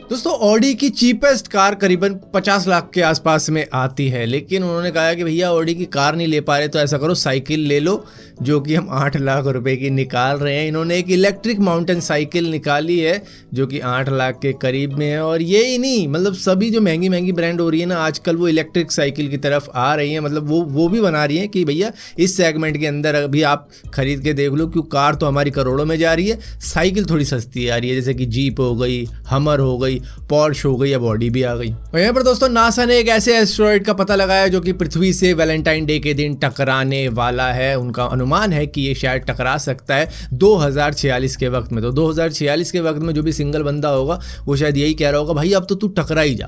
दोस्तों ऑडी की cheapest car करीबन 50 लाख के आसपास में आती है, लेकिन उन्होंने कहा कि भैया ऑडी की कार नहीं ले पा रहे तो ऐसा करो साइकिल ले लो, जो कि हम 8 लाख रुपए की निकाल रहे हैं। इन्होंने एक इलेक्ट्रिक माउंटेन साइकिल निकाली है जो कि 8 लाख के करीब में है। और ये ही नहीं, मतलब सभी जो महंगी महंगी ब्रांड हो रही है ना आजकल, वो इलेक्ट्रिक साइकिल की तरफ आ रही है। मतलब वो भी बना रही है कि भैया इस सेगमेंट के अंदर अभी आप खरीद के देख लो, क्यों कार तो हमारी करोड़ों में जा रही है, साइकिल थोड़ी सस्ती आ रही है, जैसे कि जीप हो गई, हमर हो गई, पोर्श हो गई, या बॉडी भी आ गई। और यहाँ पर दोस्तों नासा ने एक ऐसे एस्टेरॉइड का पता लगाया जो कि पृथ्वी से वैलेंटाइन डे के दिन टकराने वाला है। उनका अनुमान है कि ये शायद टकरा सकता है 2046 के वक्त में। तो 2046 के वक्त में जो भी सिंगल बंदा होगा वो शायद यही कह रहा होगा, भाई अब तो तू टकरा ही जा,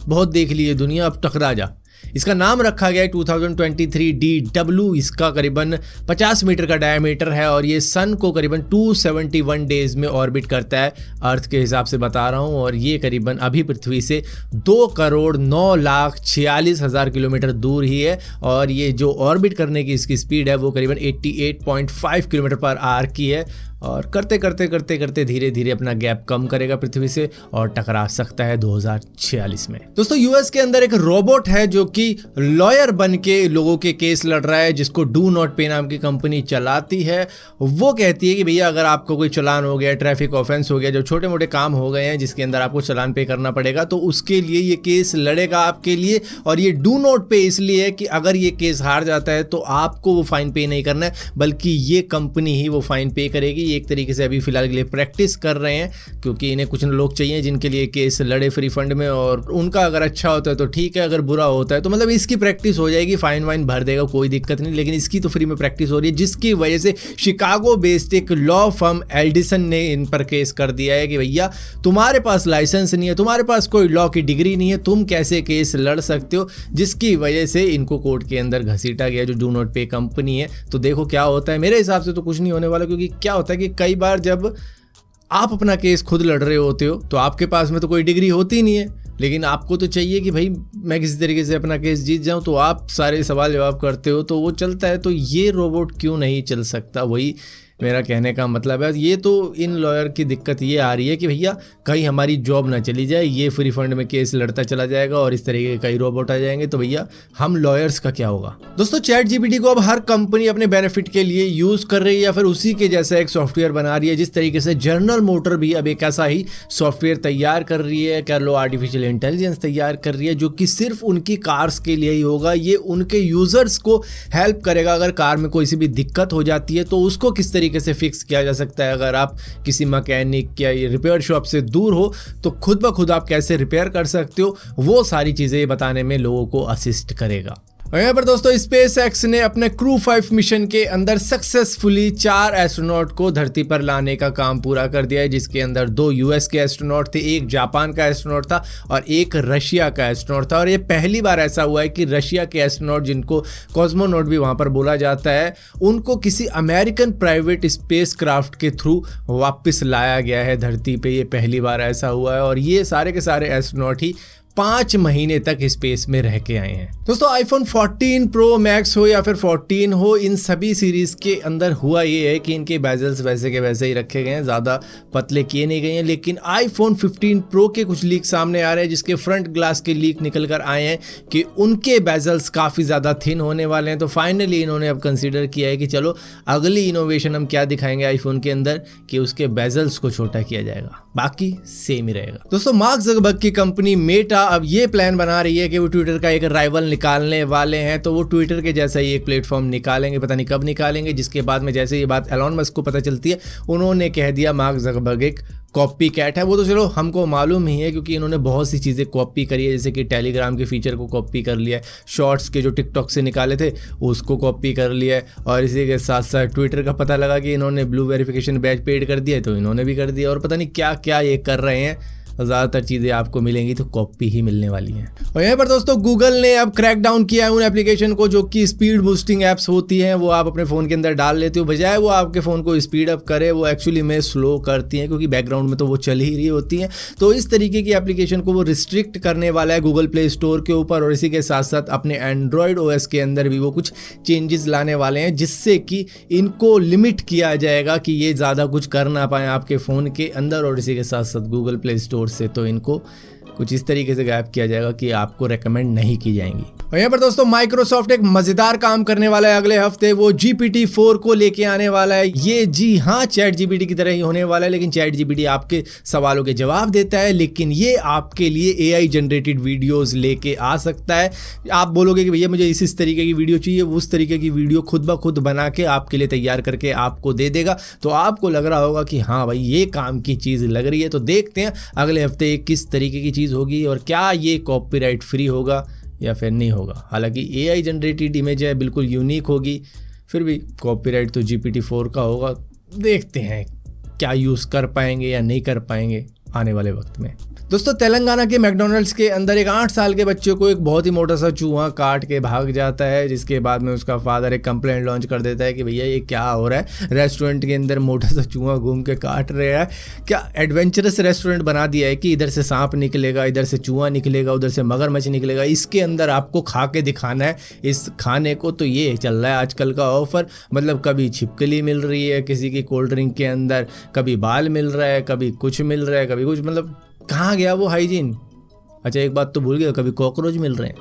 बहुत देख लिए दुनिया, अब टकरा जा। इसका नाम रखा गया है 2023 DW। इसका करीबन 50 मीटर का डायमीटर है और ये सन को करीबन 271 डेज में ऑर्बिट करता है, अर्थ के हिसाब से बता रहा हूँ। और ये करीबन अभी पृथ्वी से 2,09,46,000 किलोमीटर दूर ही है। और ये जो ऑर्बिट करने की इसकी स्पीड है वो करीबन 88.5 किलोमीटर पर आवर की है। और करते करते करते करते धीरे धीरे अपना गैप कम करेगा पृथ्वी से और टकरा सकता है 2046 में। दोस्तों यूएस के अंदर एक रोबोट है जो कि लॉयर बन के लोगों के केस लड़ रहा है, जिसको डू नॉट पे नाम की कंपनी चलाती है। वो कहती है कि भैया अगर आपको कोई चालान हो गया, ट्रैफिक ऑफेंस हो गया, जो छोटे मोटे काम हो गए हैं जिसके अंदर आपको चालान पे करना पड़ेगा, तो उसके लिए ये केस लड़ेगा आपके लिए। और ये डू नॉट पे इसलिए है कि अगर ये केस हार जाता है तो आपको वो फाइन पे नहीं करना है, बल्कि ये कंपनी ही वो फाइन पे करेगी। एक तरीके से अभी फिलहाल के लिए प्रैक्टिस कर रहे हैं, क्योंकि इन्हें कुछ लोग चाहिए जिनके लिए केस लड़े फ्री फंड में, और उनका अगर अच्छा होता है तो ठीक है, अगर बुरा होता है तो मतलब इसकी प्रैक्टिस हो जाएगी, फाइन वाइन भर देगा, कोई दिक्कत नहीं। लेकिन इसकी तो फ्री में प्रैक्टिस हो रही है, जिसकी वजह से शिकागो बेस्ड एक लॉ फर्म एल्डिसन ने इन पर केस कर दिया है कि भैया तुम्हारे पास लाइसेंस नहीं है, तुम्हारे पास कोई लॉ की डिग्री नहीं है, तुम कैसे केस लड़ सकते हो। जिसकी वजह से इनको कोर्ट के अंदर घसीटा गया जो डू नॉट पे कंपनी है। तो देखो क्या होता है, मेरे हिसाब से तो कुछ नहीं होने वाला, क्योंकि क्या होता है कि कई बार जब आप अपना केस खुद लड़ रहे होते हो तो आपके पास में तो कोई डिग्री होती नहीं है, लेकिन आपको तो चाहिए कि भाई मैं किसी तरीके से अपना केस जीत जाऊं, तो आप सारे सवाल जवाब करते हो तो वो चलता है। तो ये रोबोट क्यों नहीं चल सकता, वही मेरा कहने का मतलब है। ये तो इन लॉयर की दिक्कत ये आ रही है कि भैया कहीं हमारी जॉब ना चली जाए, ये फ्री फंड में केस लड़ता चला जाएगा और इस तरीके के कई रोबोट आ जाएंगे, तो भैया हम लॉयर्स का क्या होगा। दोस्तों चैट जीपीटी को अब हर कंपनी अपने बेनिफिट के लिए यूज कर रही है या फिर उसी के जैसा एक सॉफ्टवेयर बना रही है। जिस तरीके से जनरल मोटर भी अब एक ऐसा ही सॉफ्टवेयर तैयार कर रही है, कह लो आर्टिफिशियल इंटेलिजेंस तैयार कर रही है, जो कि सिर्फ उनकी कार्स के लिए ही होगा। ये उनके यूजर्स को हेल्प करेगा, अगर कार में कोई सी भी दिक्कत हो जाती है तो उसको किस तरीके से फिक्स किया जा सकता है। अगर आप किसी मैकेनिक या रिपेयर शॉप से दूर हो तो खुद ब खुद आप कैसे रिपेयर कर सकते हो, वो सारी चीजें बताने में लोगों को असिस्ट करेगा। और यहाँ पर दोस्तों स्पेसएक्स ने अपने क्रू 5 मिशन के अंदर सक्सेसफुली 4 एस्ट्रोनॉट को धरती पर लाने का काम पूरा कर दिया है, जिसके अंदर 2 यूएस के एस्ट्रोनॉट थे, एक जापान का एस्ट्रोनॉट था और एक रशिया का एस्ट्रोनॉट था। और ये पहली बार ऐसा हुआ है कि रशिया के एस्ट्रोनॉट, जिनको कॉस्मोनॉट भी वहाँ पर बोला जाता है, उनको किसी अमेरिकन प्राइवेट स्पेस क्राफ्ट के थ्रू वापस लाया गया है धरती पर। ये पहली बार ऐसा हुआ है और ये सारे के सारे एस्ट्रोनॉट ही 5 महीने तक स्पेस में रह के आए हैं। दोस्तों आईफोन 14 प्रो मैक्स हो या फिर 14 हो, इन सभी सीरीज के अंदर हुआ ये है कि इनके बेजल्स वैसे के वैसे ही रखे गए हैं, ज़्यादा पतले किए नहीं गए हैं। लेकिन आईफोन 15 प्रो के कुछ लीक सामने आ रहे हैं, जिसके फ्रंट ग्लास के लीक निकल कर आए हैं कि उनके बेजल्स काफ़ी ज़्यादा थिन होने वाले हैं। तो फाइनली इन्होंने अब कंसिडर किया है कि चलो अगली इनोवेशन हम क्या दिखाएंगे आईफोन के अंदर, कि उसके बेजल्स को छोटा किया जाएगा, बाकी सेम ही रहेगा। दोस्तों मार्क ज़करबर्ग की कंपनी मेटा अब ये प्लान बना रही है कि वो ट्विटर का एक राइवल निकालने वाले हैं। तो वो ट्विटर के जैसा ही एक प्लेटफॉर्म निकालेंगे, पता नहीं कब निकालेंगे। जिसके बाद में जैसे ये बात एलॉन मस्क को पता चलती है, उन्होंने कह दिया मार्क ज़करबर्ग एक कॉपी कैट है। वो तो चलो हमको मालूम ही है, क्योंकि इन्होंने बहुत सी चीज़ें कॉपी करी है, जैसे कि टेलीग्राम के फीचर को कॉपी कर लिया है, शॉर्ट्स के जो टिकटॉक से निकाले थे उसको कॉपी कर लिया है, और इसी के साथ साथ ट्विटर का पता लगा कि इन्होंने ब्लू वेरिफिकेशन बैच पेड कर दिया है तो इन्होंने भी कर दिया, और पता नहीं क्या क्या ये कर रहे हैं। ज़्यादातर चीज़ें आपको मिलेंगी तो कॉपी ही मिलने वाली हैं। और यहाँ पर दोस्तों गूगल ने अब क्रैक डाउन किया है उन एप्लीकेशन को जो कि स्पीड बूस्टिंग ऐप्स होती हैं, वो आप अपने फ़ोन के अंदर डाल लेते हो, बजाय वो आपके फ़ोन को स्पीड अप करे वो एक्चुअली में स्लो करती हैं, क्योंकि बैकग्राउंड में तो वो चल ही रही होती हैं। तो इस तरीके की एप्लीकेशन को वो रिस्ट्रिक्ट करने वाला है गूगल प्ले स्टोर के ऊपर, और इसी के साथ साथ अपने एंड्रॉयड ओएस के अंदर भी वो कुछ चेंजेस लाने वाले हैं, जिससे कि इनको लिमिट किया जाएगा कि ये ज़्यादा कुछ कर ना पाए आपके फ़ोन के अंदर। और इसी के साथ साथ गूगल प्ले स्टोर स्टोर से, तो इनको कुछ इस तरीके से गायब किया जाएगा कि आपको रेकमेंड नहीं की जाएंगी। और यहाँ पर दोस्तों माइक्रोसॉफ्ट एक मजेदार काम करने वाला है अगले हफ्ते, वो GPT-4 को लेके आने वाला है। ये जी हाँ चैट जीपीटी की तरह ही होने वाला है, लेकिन चैट जीपीटी आपके सवालों के जवाब देता है, लेकिन ये आपके लिए AI जनरेटेड वीडियोस लेके आ सकता है। आप बोलोगे कि भैया मुझे इस तरीके की वीडियो चाहिए, वो उस तरीके की वीडियो खुद ब खुद बना के आपके लिए तैयार करके आपको दे देगा। तो आपको लग रहा होगा कि हाँ भाई ये काम की चीज़ लग रही है। तो देखते हैं अगले हफ्ते किस तरीके की चीज़ होगी और क्या ये कॉपीराइट फ्री होगा या फिर नहीं होगा। हालांकि AI जनरेटेड इमेज है, बिल्कुल यूनिक होगी, फिर भी कॉपीराइट तो GPT-4 का होगा। देखते हैं क्या यूज़ कर पाएंगे या नहीं कर पाएंगे आने वाले वक्त में। दोस्तों तेलंगाना के मैकडॉनल्ड्स के अंदर एक 8 साल के बच्चे को एक बहुत ही मोटा सा चूहा काट के भाग जाता है, जिसके बाद में उसका फादर एक कंप्लेंट लॉन्च कर देता है कि भैया ये क्या हो रहा है, रेस्टोरेंट के अंदर मोटा सा चूहा घूम के काट रहा है। क्या एडवेंचरस रेस्टोरेंट बना दिया है कि इधर से सांप निकलेगा, इधर से चूहा निकलेगा, उधर से मगरमच्छ निकलेगा, इसके अंदर आपको खा के दिखाना है इस खाने को। तो ये चल रहा है आजकल का ऑफर, मतलब कभी छिपकली मिल रही है किसी की कोल्ड ड्रिंक के अंदर, कभी बाल मिल रहा है, कभी कुछ मिल रहा है, कभी कुछ, मतलब कहाँ गया वो हाइजीन। अच्छा एक बात तो भूल गया, कभी कॉकरोच मिल रहे हैं।